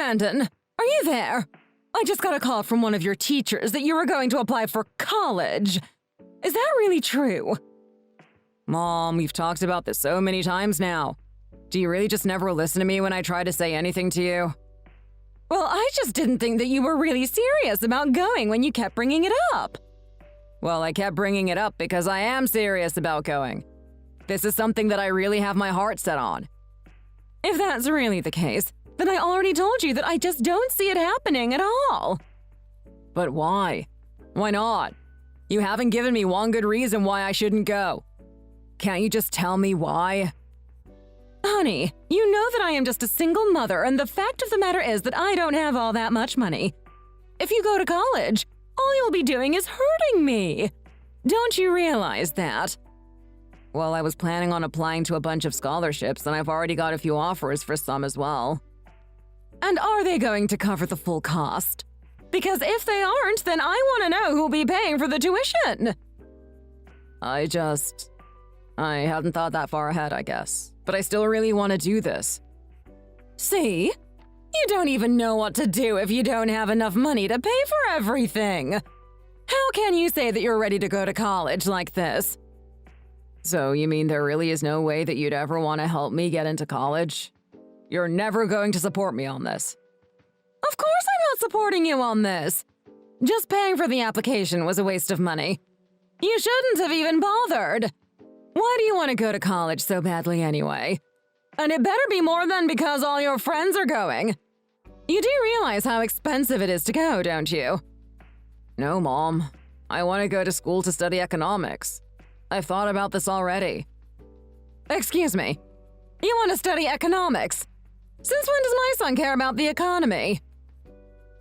Brandon, are you there? I just got a call from one of your teachers that you were going to apply for college. Is that really true? Mom, we've talked about this so many times now. Do you really just never listen to me when I try to say anything to you? Well, I just didn't think that you were really serious about going when you kept bringing it up. Well, I kept bringing it up because I am serious about going. This is something that I really have my heart set on. If that's really the case, then I already told you that I just don't see it happening at all. But why? Why not? You haven't given me one good reason why I shouldn't go. Can't you just tell me why? Honey, you know that I am just a single mother, and the fact of the matter is that I don't have all that much money. If you go to college, all you'll be doing is hurting me. Don't you realize that? Well, I was planning on applying to a bunch of scholarships, and I've already got a few offers for some as well. And are they going to cover the full cost? Because if they aren't, then I want to know who'll be paying for the tuition. I hadn't thought that far ahead, I guess. But I still really want to do this. See? You don't even know what to do if you don't have enough money to pay for everything. How can you say that you're ready to go to college like this? So you mean there really is no way that you'd ever want to help me get into college? You're never going to support me on this. Of course I'm not supporting you on this. Just paying for the application was a waste of money. You shouldn't have even bothered. Why do you want to go to college so badly anyway? And it better be more than because all your friends are going. You do realize how expensive it is to go, don't you? No, Mom. I want to go to school to study economics. I've thought about this already. Excuse me. You want to study economics? Since when does my son care about the economy?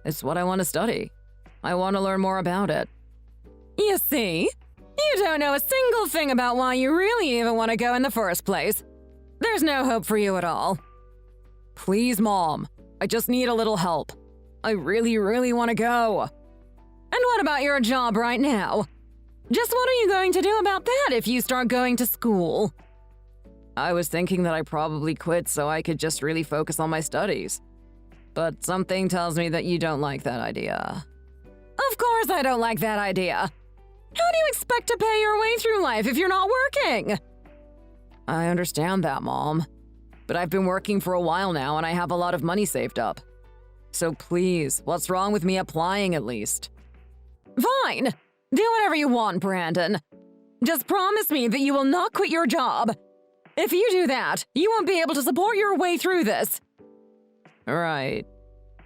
It's what I want to study. I want to learn more about it. You see? You don't know a single thing about why you really even want to go in the first place. There's no hope for you at all. Please, Mom. I just need a little help. I really, really want to go. And what about your job right now? Just what are you going to do about that if you start going to school? I was thinking that I probably quit so I could just really focus on my studies. But something tells me that you don't like that idea. Of course I don't like that idea. How do you expect to pay your way through life if you're not working? I understand that, Mom. But I've been working for a while now and I have a lot of money saved up. So please, what's wrong with me applying at least? Fine. Do whatever you want, Brandon. Just promise me that you will not quit your job. If you do that, you won't be able to support your way through this. Right.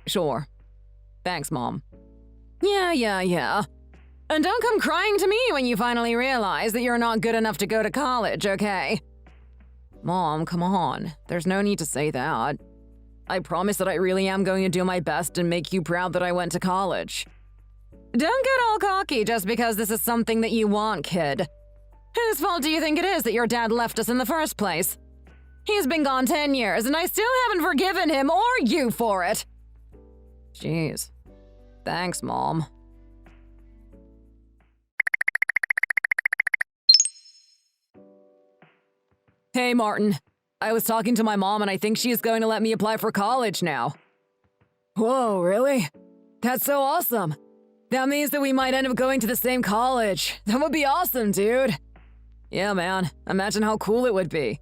Sure. Thanks, Mom. Yeah. And don't come crying to me when you finally realize that you're not good enough to go to college, okay? Mom, come on. There's no need to say that. I promise that I really am going to do my best and make you proud that I went to college. Don't get all cocky just because this is something that you want, kid. Whose fault do you think it is that your dad left us in the first place? He's been gone 10 years and I still haven't forgiven him or you for it. Jeez. Thanks, Mom. Hey, Martin. I was talking to my mom and I think she's going to let me apply for college now. Whoa, really? That's so awesome. That means that we might end up going to the same college. That would be awesome, dude. Yeah, man. Imagine how cool it would be.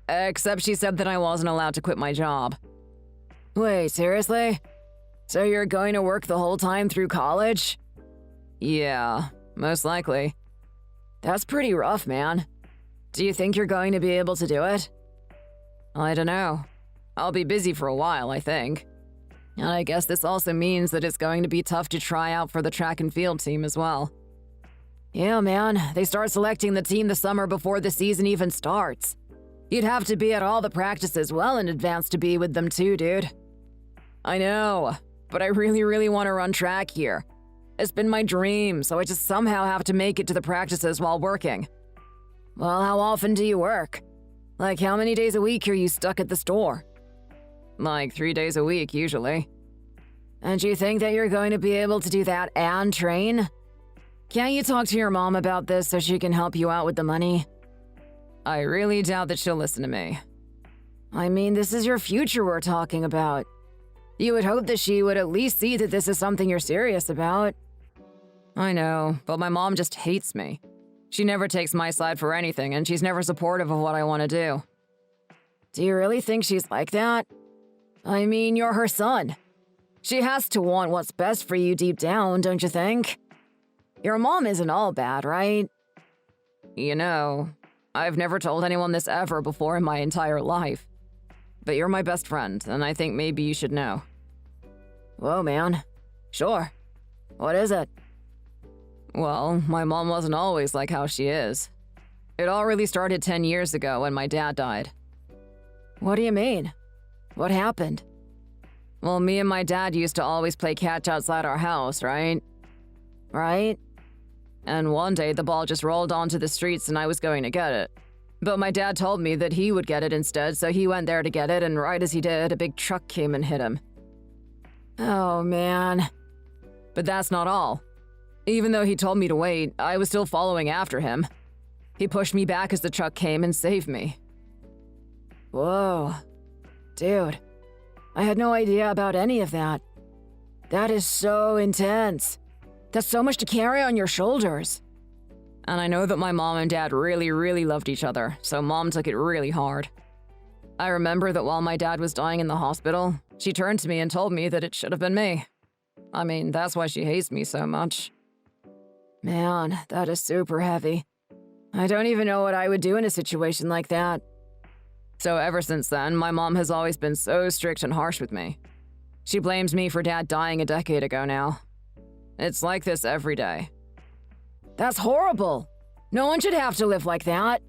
Except she said that I wasn't allowed to quit my job. Wait, seriously? So you're going to work the whole time through college? Yeah, most likely. That's pretty rough, man. Do you think you're going to be able to do it? I don't know. I'll be busy for a while, I think. And I guess this also means that it's going to be tough to try out for the track and field team as well. Yeah, man. They start selecting the team the summer before the season even starts. You'd have to be at all the practices well in advance to be with them too, dude. I know, but I really want to run track here. It's been my dream, so I just somehow have to make it to the practices while working. Well, how often do you work? Like, how many days a week are you stuck at the store? Like 3 days a week, usually. And you think that you're going to be able to do that and train? Can't you talk to your mom about this so she can help you out with the money? I really doubt that she'll listen to me. I mean, this is your future we're talking about. You would hope that she would at least see that this is something you're serious about. I know, but my mom just hates me. She never takes my side for anything, and she's never supportive of what I want to do. Do you really think she's like that? I mean, you're her son. She has to want what's best for you deep down, don't you think? Your mom isn't all bad, right? You know, I've never told anyone this ever before in my entire life. But you're my best friend, and I think maybe you should know. Whoa, man. Sure. What is it? Well, my mom wasn't always like how she is. It all really started 10 years ago when my dad died. What do you mean? What happened? Well, me and my dad used to always play catch outside our house, right? Right? And one day the ball just rolled onto the streets and I was going to get it. But my dad told me that he would get it instead, so he went there to get it, and right as he did, a big truck came and hit him. Oh, man. But that's not all. Even though he told me to wait, I was still following after him. He pushed me back as the truck came and saved me. Whoa. Dude, I had no idea about any of that. That is so intense. That's so much to carry on your shoulders. And I know that my mom and dad really, really loved each other, so mom took it really hard. I remember that while my dad was dying in the hospital, she turned to me and told me that it should have been me. I mean, that's why she hates me so much. Man, that is super heavy. I don't even know what I would do in a situation like that. So ever since then, my mom has always been so strict and harsh with me. She blames me for dad dying a decade ago now. It's like this every day. That's horrible. No one should have to live like that.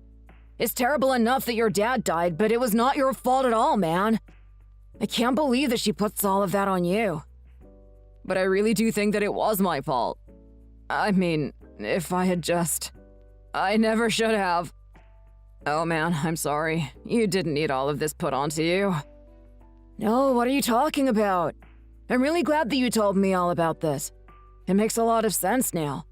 It's terrible enough that your dad died, but it was not your fault at all, man. I can't believe that she puts all of that on you. But I really do think that it was my fault. I mean, if I had just... I never should have. Oh man, I'm sorry. You didn't need all of this put onto you. No, what are you talking about? I'm really glad that you told me all about this. It makes a lot of sense now.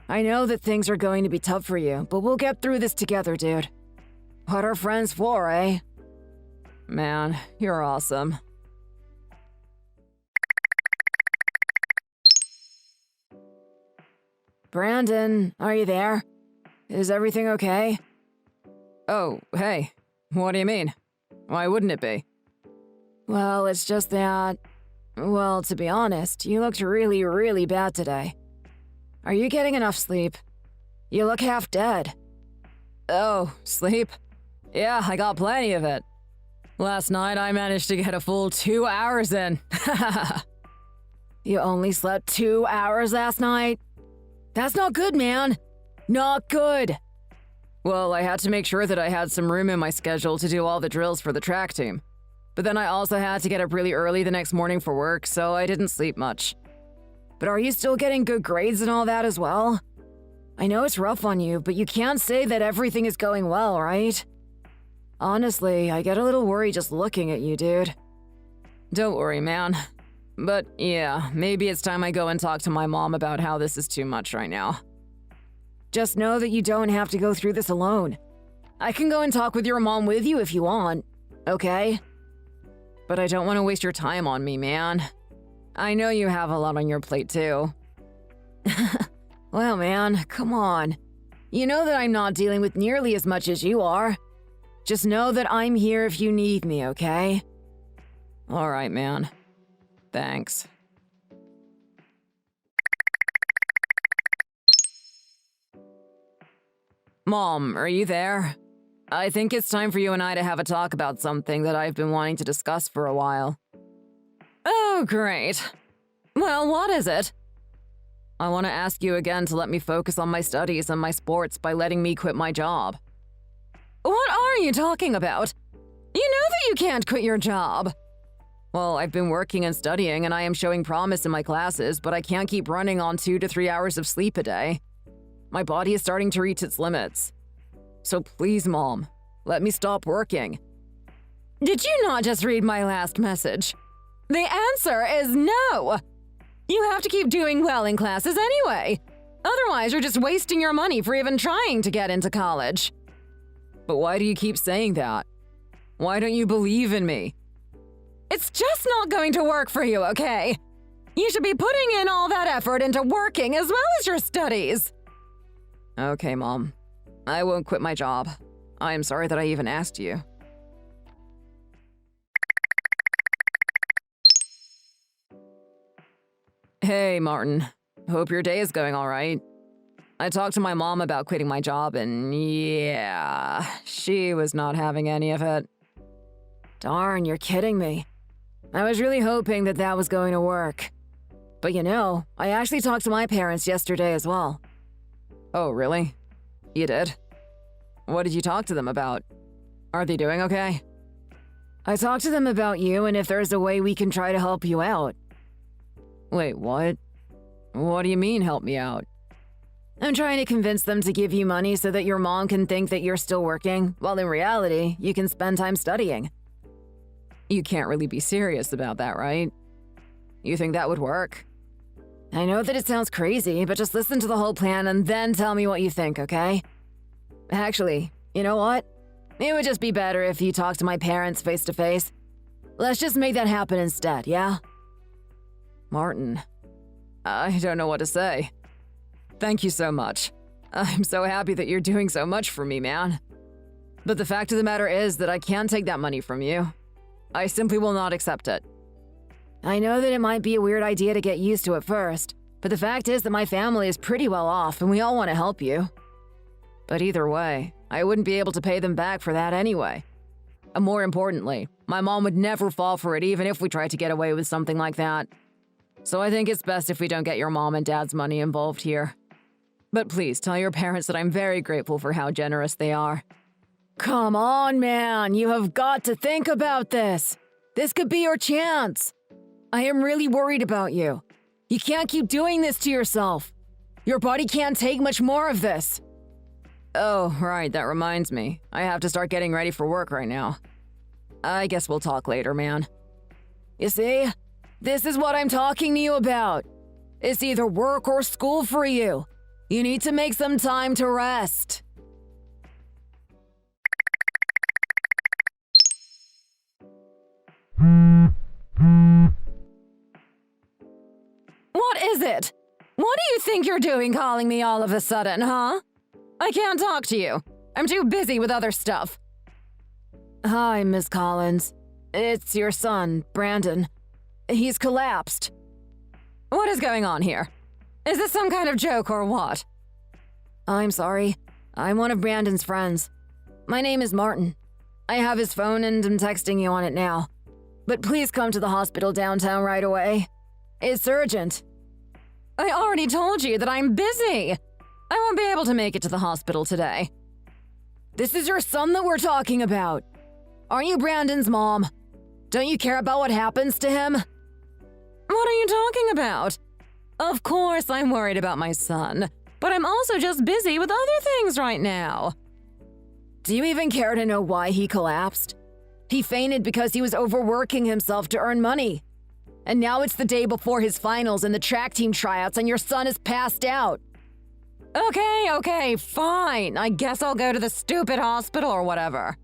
I know that things are going to be tough for you, but we'll get through this together, dude. What are friends for, eh? Man, you're awesome. Brandon, are you there? Is everything okay? Oh, hey. What do you mean? Why wouldn't it be? Well, it's just that... Well, to be honest, you looked really, really bad today. Are you getting enough sleep? You look half dead. Oh, sleep? Yeah, I got plenty of it. Last night I managed to get a full 2 hours in. You only slept 2 hours last night? That's not good, man. Not good. Well, I had to make sure that I had some room in my schedule to do all the drills for the track team. But then I also had to get up really early the next morning for work, so I didn't sleep much. But are you still getting good grades and all that as well? I know it's rough on you, but you can't say that everything is going well, right? Honestly, I get a little worried just looking at you, dude. Don't worry, man. But yeah, maybe it's time I go and talk to my mom about how this is too much right now. Just know that you don't have to go through this alone. I can go and talk with your mom with you if you want, okay? But I don't want to waste your time on me, man. I know you have a lot on your plate, too. Well, man, come on. You know that I'm not dealing with nearly as much as you are. Just know that I'm here if you need me, okay? All right, man. Thanks. Mom, are you there? I think it's time for you and I to have a talk about something that I've been wanting to discuss for a while. Oh, great. Well, what is it? I want to ask you again to let me focus on my studies and my sports by letting me quit my job. What are you talking about? You know that you can't quit your job. Well, I've been working and studying and I am showing promise in my classes, but I can't keep running on 2 to 3 hours of sleep a day. My body is starting to reach its limits. So please, Mom, let me stop working. Did you not just read my last message? The answer is no! You have to keep doing well in classes anyway. Otherwise, you're just wasting your money for even trying to get into college. But why do you keep saying that? Why don't you believe in me? It's just not going to work for you, okay? You should be putting in all that effort into working as well as your studies. Okay, Mom. I won't quit my job. I am sorry that I even asked you. Hey, Martin. Hope your day is going all right. I talked to my mom about quitting my job and yeah, she was not having any of it. Darn, you're kidding me. I was really hoping that that was going to work. But you know, I actually talked to my parents yesterday as well. Oh, really? You did? What did you talk to them about? Are they doing okay? I talked to them about you and if there's a way we can try to help you out. Wait, what? What do you mean, help me out? I'm trying to convince them to give you money so that your mom can think that you're still working, while in reality, you can spend time studying. You can't really be serious about that, right? You think that would work? I know that it sounds crazy, but just listen to the whole plan and then tell me what you think, okay? Actually, you know what? It would just be better if you talk to my parents face to face. Let's just make that happen instead, yeah? Martin, I don't know what to say. Thank you so much. I'm so happy that you're doing so much for me, man. But the fact of the matter is that I can't take that money from you. I simply will not accept it. I know that it might be a weird idea to get used to at first, but the fact is that my family is pretty well off and we all want to help you. But either way, I wouldn't be able to pay them back for that anyway. And more importantly, my mom would never fall for it even if we tried to get away with something like that. So I think it's best if we don't get your mom and dad's money involved here. But please tell your parents that I'm very grateful for how generous they are. Come on, man, you have got to think about this. This could be your chance. I am really worried about you. You can't keep doing this to yourself. Your body can't take much more of this. Oh, right, that reminds me. I have to start getting ready for work right now. I guess we'll talk later, man. You see? This is what I'm talking to you about. It's either work or school for you. You need to make some time to rest. What is it? What do you think you're doing calling me all of a sudden, huh? I can't talk to you. I'm too busy with other stuff. Hi, Miss Collins. It's your son, Brandon. He's collapsed. What is going on here? Is this some kind of joke or what? I'm sorry. I'm one of Brandon's friends. My name is Martin. I have his phone and I'm texting you on it now. But please come to the hospital downtown right away. It's urgent. I already told you that I'm busy. I won't be able to make it to the hospital today. This is your son that we're talking about. Aren't you Brandon's mom? Don't you care about what happens to him? What are you talking about? Of course I'm worried about my son, but I'm also just busy with other things right now. Do you even care to know why he collapsed? He fainted because he was overworking himself to earn money. And now it's the day before his finals and the track team tryouts and your son is passed out. Okay, fine. I guess I'll go to the stupid hospital or whatever.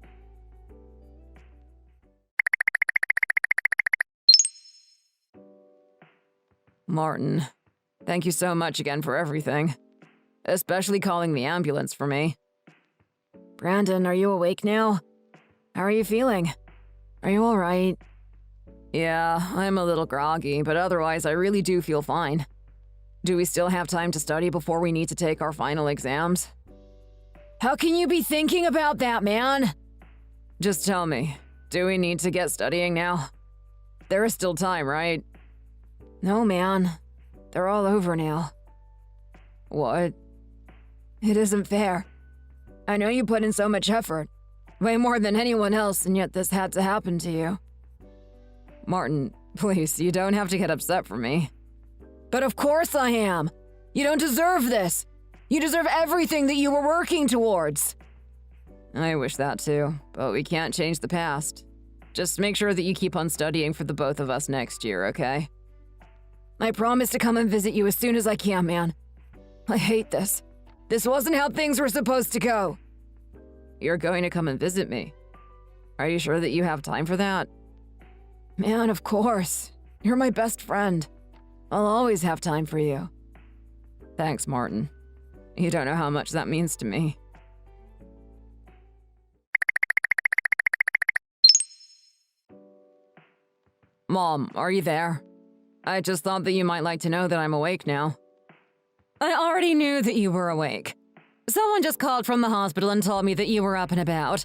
Martin, thank you so much again for everything. Especially calling the ambulance for me. Brandon, are you awake now? How are you feeling? Are you alright? Yeah, I'm a little groggy, but otherwise I really do feel fine. Do we still have time to study before we need to take our final exams? How can you be thinking about that, man? Just tell me, do we need to get studying now? There is still time, right? No, man. They're all over now. What? It isn't fair. I know you put in so much effort. Way more than anyone else, and yet this had to happen to you. Martin, please, you don't have to get upset for me. But of course I am! You don't deserve this! You deserve everything that you were working towards! I wish that too, but we can't change the past. Just make sure that you keep on studying for the both of us next year, okay? I promise to come and visit you as soon as I can, man. I hate this. This wasn't how things were supposed to go. You're going to come and visit me? Are you sure that you have time for that? Man, of course. You're my best friend. I'll always have time for you. Thanks, Martin. You don't know how much that means to me. Mom, are you there? I just thought that you might like to know that I'm awake now. I already knew that you were awake. Someone just called from the hospital and told me that you were up and about.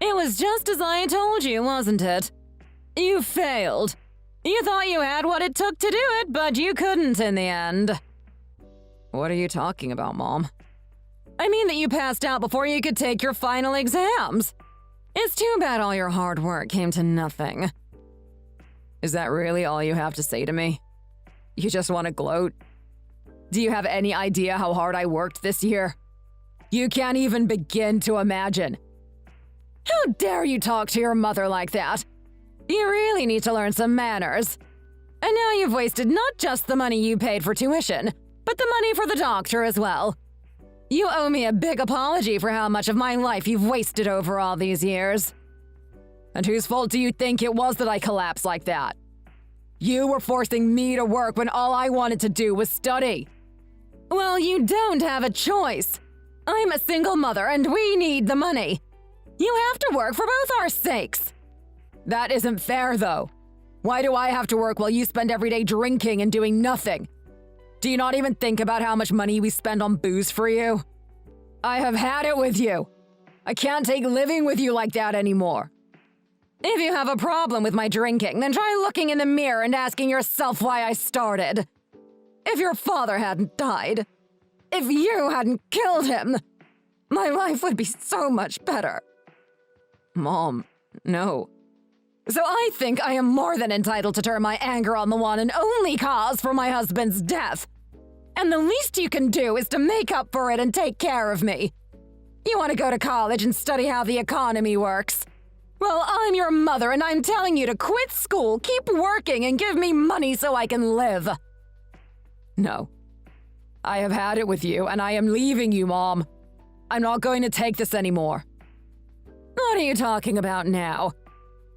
It was just as I told you, wasn't it? You failed. You thought you had what it took to do it, but you couldn't in the end. What are you talking about, Mom? I mean that you passed out before you could take your final exams. It's too bad all your hard work came to nothing. Is that really all you have to say to me? You just want to gloat? Do you have any idea how hard I worked this year? You can't even begin to imagine. How dare you talk to your mother like that? You really need to learn some manners. And now you've wasted not just the money you paid for tuition, but the money for the doctor as well. You owe me a big apology for how much of my life you've wasted over all these years. And whose fault do you think it was that I collapsed like that? You were forcing me to work when all I wanted to do was study. Well, you don't have a choice. I'm a single mother and we need the money. You have to work for both our sakes. That isn't fair, though. Why do I have to work while you spend every day drinking and doing nothing? Do you not even think about how much money we spend on booze for you? I have had it with you. I can't take living with you like that anymore. If you have a problem with my drinking, then try looking in the mirror and asking yourself why I started. If your father hadn't died, if you hadn't killed him, my life would be so much better. Mom, no. So I think I am more than entitled to turn my anger on the one and only cause for my husband's death. And the least you can do is to make up for it and take care of me. You want to go to college and study how the economy works? Well, I'm your mother and I'm telling you to quit school, keep working, and give me money so I can live. No. I have had it with you and I am leaving you, Mom. I'm not going to take this anymore. What are you talking about now?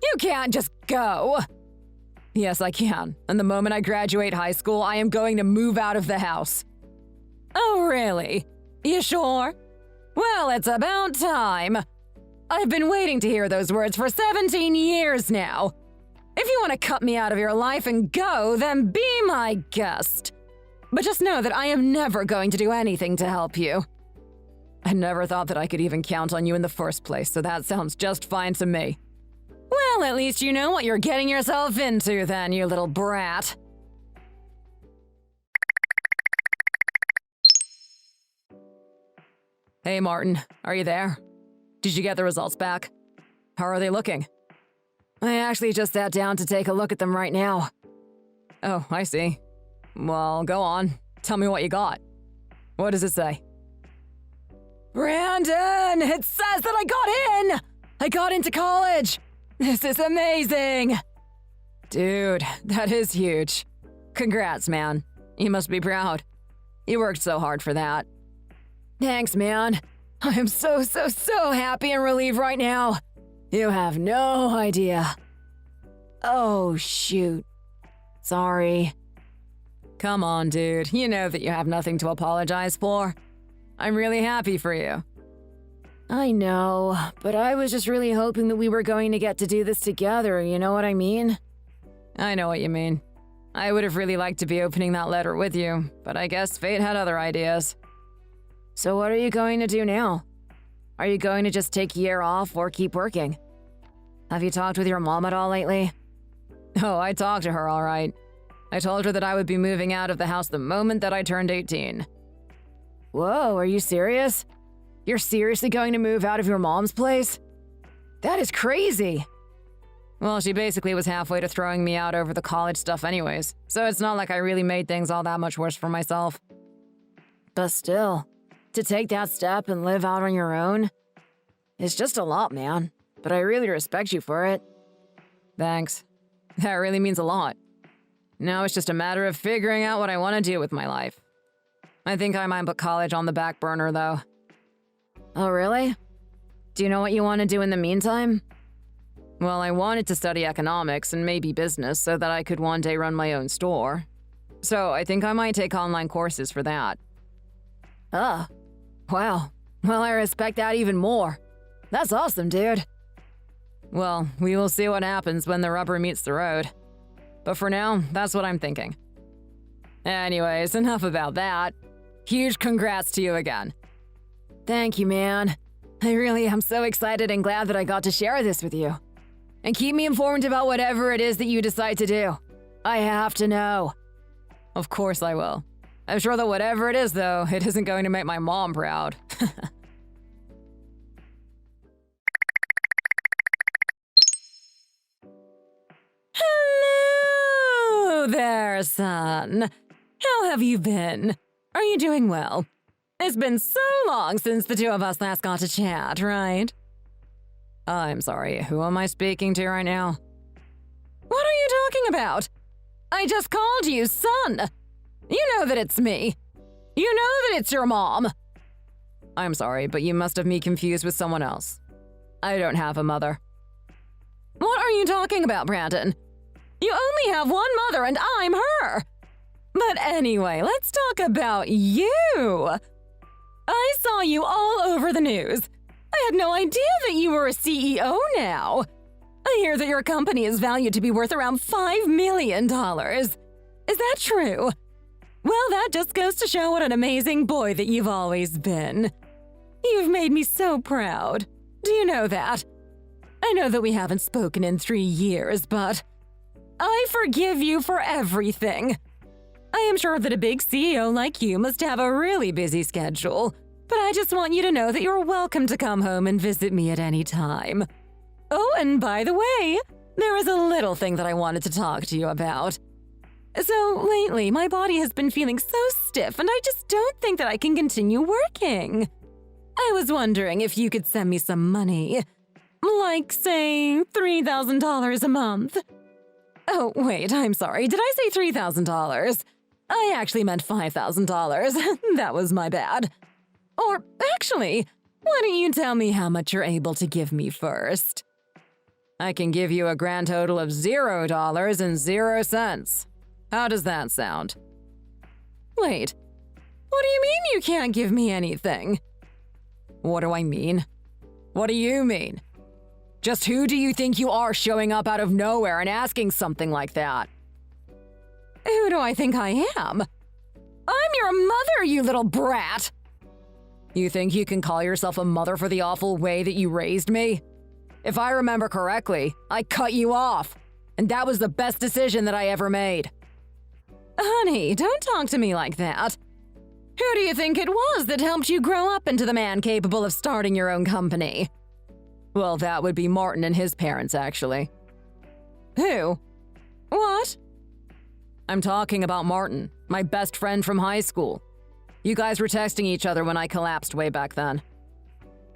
You can't just go. Yes, I can. And the moment I graduate high school, I am going to move out of the house. Oh, really? You sure? Well, it's about time. I've been waiting to hear those words for 17 years now. If you want to cut me out of your life and go, then be my guest. But just know that I am never going to do anything to help you. I never thought that I could even count on you in the first place, so that sounds just fine to me. Well, at least you know what you're getting yourself into then, you little brat. Hey, Martin, are you there? Did you get the results back? How are they looking? I actually just sat down to take a look at them right now. Oh, I see. Well, go on. Tell me what you got. What does it say? Brandon! It says that I got in! I got into college! This is amazing! Dude, that is huge. Congrats, man. You must be proud. You worked so hard for that. Thanks, man. I am so happy and relieved right now. You have no idea. Oh, shoot. Sorry. Come on, dude. You know that you have nothing to apologize for. I'm really happy for you. I know, but I was just really hoping that we were going to get to do this together, you know what I mean? I know what you mean. I would have really liked to be opening that letter with you, but I guess fate had other ideas. So what are you going to do now? Are you going to just take a year off or keep working? Have you talked with your mom at all lately? Oh, I talked to her all right. I told her that I would be moving out of the house the moment that I turned 18. Whoa, are you serious? You're seriously going to move out of your mom's place? That is crazy. Well, she basically was halfway to throwing me out over the college stuff anyways, so it's not like I really made things all that much worse for myself. But still, to take that step and live out on your own, it's just a lot, man. But I really respect you for it. Thanks. That really means a lot. Now it's just a matter of figuring out what I want to do with my life. I think I might put college on the back burner, though. Oh, really? Do you know what you want to do in the meantime? Well, I wanted to study economics and maybe business so that I could one day run my own store. So I think I might take online courses for that. Wow. Well, I respect that even more. That's awesome, dude. Well, we will see what happens when the rubber meets the road. But for now, that's what I'm thinking. Anyways, enough about that. Huge congrats to you again. Thank you, man. I really am so excited and glad that I got to share this with you. And keep me informed about whatever it is that you decide to do. I have to know. Of course I will. I'm sure that whatever it is, though, it isn't going to make my mom proud. Hello there, son. How have you been? Are you doing well? It's been so long since the two of us last got to chat, right? I'm sorry, who am I speaking to right now? What are you talking about? I just called you son. You know that it's me. You know that it's your mom. I'm sorry, but you must have me confused with someone else. I don't have a mother. What are you talking about, Brandon? You only have one mother and I'm her. But anyway, let's talk about you. I saw you all over the news. I had no idea that you were a CEO now. I hear that your company is valued to be worth around $5 million. Is that true? Well, that just goes to show what an amazing boy that you've always been. You've made me so proud. Do you know that? I know that we haven't spoken in 3 years, but I forgive you for everything. I am sure that a big CEO like you must have a really busy schedule, but I just want you to know that you're welcome to come home and visit me at any time. Oh, and by the way, there is a little thing that I wanted to talk to you about. So lately, my body has been feeling so stiff and I just don't think that I can continue working. I was wondering if you could send me some money. Like, say, $3,000 a month. Oh, wait, I'm sorry. Did I say $3,000? I actually meant $5,000. That was my bad. Or, actually, why don't you tell me how much you're able to give me first? I can give you a grand total of $0.00. How does that sound? Wait, what do you mean you can't give me anything? What do I mean? What do you mean? Just who do you think you are showing up out of nowhere and asking something like that? Who do I think I am? I'm your mother, you little brat! You think you can call yourself a mother for the awful way that you raised me? If I remember correctly, I cut you off, and that was the best decision that I ever made. Honey, don't talk to me like that. Who do you think it was that helped you grow up into the man capable of starting your own company? Well, that would be Martin and his parents, actually. Who? What? I'm talking about Martin, my best friend from high school. You guys were texting each other when I collapsed way back then.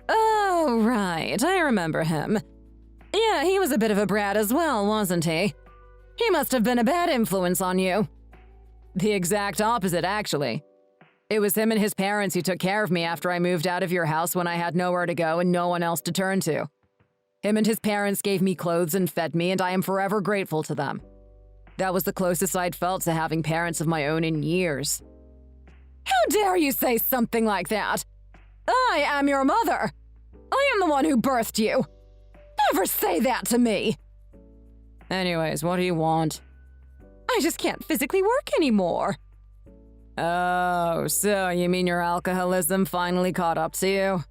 Oh, right, I remember him. Yeah, he was a bit of a brat as well, wasn't he? He must have been a bad influence on you. The exact opposite, actually. It was him and his parents who took care of me after I moved out of your house when I had nowhere to go and no one else to turn to. Him and his parents gave me clothes and fed me, and I am forever grateful to them. That was the closest I'd felt to having parents of my own in years. How dare you say something like that? I am your mother. I am the one who birthed you. Never say that to me. Anyways, what do you want? I just can't physically work anymore. Oh, so you mean your alcoholism finally caught up to you?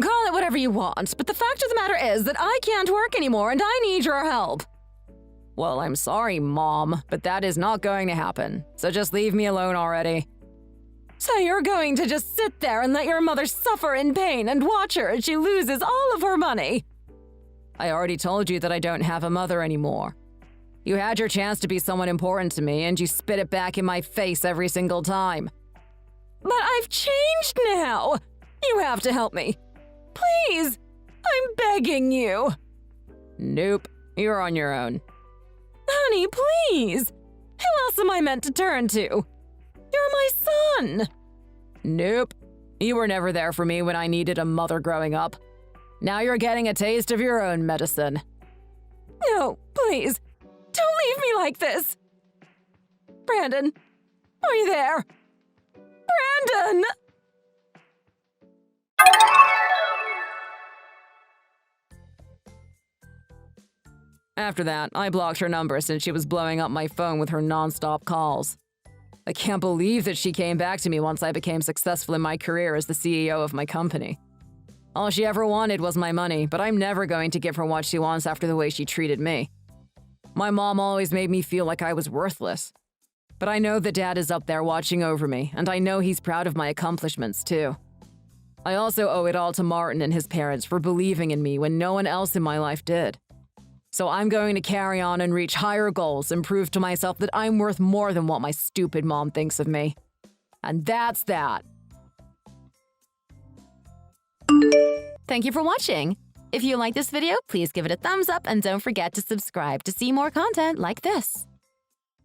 Call it whatever you want, but the fact of the matter is that I can't work anymore and I need your help. Well, I'm sorry, Mom, but that is not going to happen, so just leave me alone already. So you're going to just sit there and let your mother suffer in pain and watch her as she loses all of her money? I already told you that I don't have a mother anymore. You had your chance to be someone important to me, and you spit it back in my face every single time. But I've changed now! You have to help me. Please! I'm begging you! Nope, you're on your own. Honey, please! Who else am I meant to turn to? You're my son! Nope. You were never there for me when I needed a mother growing up. Now you're getting a taste of your own medicine. No, please. Don't leave me like this. Brandon, are you there? Brandon! After that, I blocked her number since she was blowing up my phone with her non-stop calls. I can't believe that she came back to me once I became successful in my career as the CEO of my company. All she ever wanted was my money, but I'm never going to give her what she wants after the way she treated me. My mom always made me feel like I was worthless. But I know that Dad is up there watching over me, and I know he's proud of my accomplishments too. I also owe it all to Martin and his parents for believing in me when no one else in my life did. So I'm going to carry on and reach higher goals and prove to myself that I'm worth more than what my stupid mom thinks of me. And that's that. Thank you for watching. If you like this video, please give it a thumbs up and don't forget to subscribe to see more content like this.